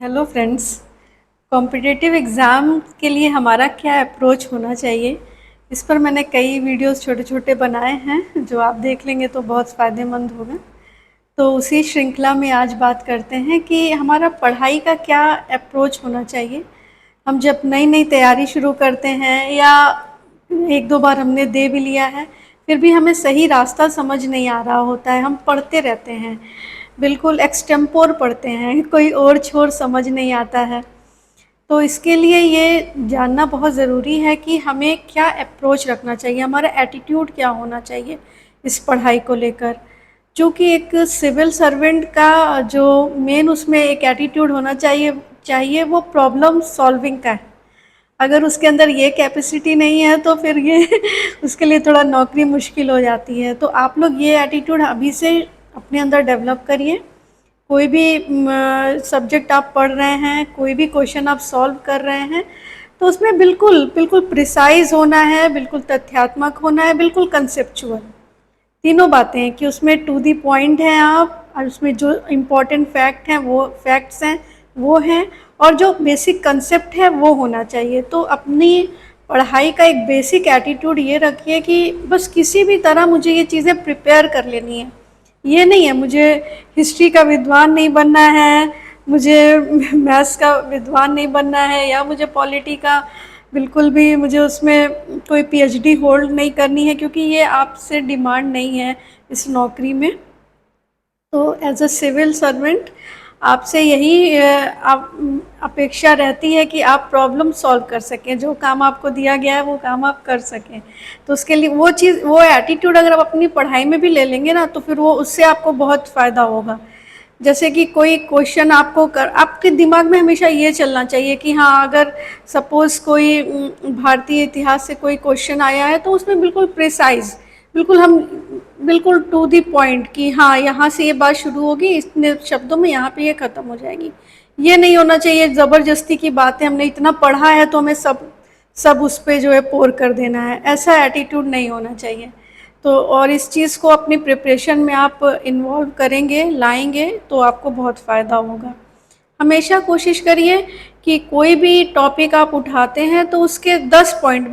Hello friends. Competitive exam के लिए हमारा क्या अप्रोच होना चाहिए, इस पर मैंने कई वीडियोस छोटे छोटे बनाए हैं जो आप देख लेंगे तो बहुत फ़ायदेमंद होगा। तो उसी श्रृंखला में आज बात करते हैं कि हमारा पढ़ाई का क्या अप्रोच होना चाहिए। हम जब नई नई तैयारी शुरू करते हैं या एक दो बार हमने दे भी लिया है, फिर भी हमें सही रास्ता समझ नहीं आ रहा होता है, हम पढ़ते रहते हैं, बिल्कुल एक्सटेम्पोर पढ़ते हैं, कोई और छोर समझ नहीं आता है। तो इसके लिए ये जानना बहुत ज़रूरी है कि हमें क्या अप्रोच रखना चाहिए, हमारा एटीट्यूड क्या होना चाहिए इस पढ़ाई को लेकर। चूँकि एक सिविल सर्वेंट का जो मेन उसमें एक एटीट्यूड होना चाहिए वो प्रॉब्लम सॉल्विंग का है। अगर उसके अंदर ये कैपेसिटी नहीं है तो फिर ये उसके लिए थोड़ा नौकरी मुश्किल हो जाती है। तो आप लोग ये एटीट्यूड अभी से अपने अंदर डेवलप करिए। कोई भी सब्जेक्ट आप पढ़ रहे हैं, कोई भी क्वेश्चन आप सॉल्व कर रहे हैं, तो उसमें बिल्कुल बिल्कुल प्रिसाइज होना है, बिल्कुल तथ्यात्मक होना है, बिल्कुल कंसेप्चुअल। तीनों बातें हैं कि उसमें टू दी पॉइंट हैं आप, और उसमें जो इम्पोर्टेंट फैक्ट हैं वो फैक्ट्स हैं वो हैं, और जो बेसिक कंसेप्ट है वो होना चाहिए। तो अपनी पढ़ाई का एक बेसिक एटीट्यूड ये रखिए कि बस किसी भी तरह मुझे ये चीज़ें प्रिपेयर कर लेनी है। ये नहीं है मुझे हिस्ट्री का विद्वान नहीं बनना है, मुझे मैथ्स का विद्वान नहीं बनना है, या मुझे पॉलिटी का बिल्कुल भी मुझे उसमें कोई पीएचडी होल्ड नहीं करनी है, क्योंकि ये आपसे डिमांड नहीं है इस नौकरी में। तो एज अ सिविल सर्वेंट आपसे यही अपेक्षा रहती है कि आप प्रॉब्लम सॉल्व कर सकें, जो काम आपको दिया गया है वो काम आप कर सकें। तो उसके लिए वो एटीट्यूड अगर आप अपनी पढ़ाई में भी ले लेंगे ना, तो फिर वो उससे आपको बहुत फ़ायदा होगा। जैसे कि कोई क्वेश्चन आपके दिमाग में हमेशा ये चलना चाहिए कि हाँ, अगर सपोज़ कोई भारतीय इतिहास से कोई क्वेश्चन आया है तो उसमें बिल्कुल प्रिसाइज़, बिल्कुल हम बिल्कुल टू दी पॉइंट कि हाँ, यहाँ से ये बात शुरू होगी, इतने शब्दों में यहाँ पे ये ख़त्म हो जाएगी। ये नहीं होना चाहिए ज़बरदस्ती की बातें, हमने इतना पढ़ा है तो हमें सब उस पे जो है पोर कर देना है, ऐसा एटीट्यूड नहीं होना चाहिए। तो और इस चीज़ को अपनी प्रिपरेशन में आप इन्वॉल्व करेंगे, लाएंगे, तो आपको बहुत फ़ायदा होगा। हमेशा कोशिश करिए कि कोई भी टॉपिक आप उठाते हैं तो उसके 10 पॉइंट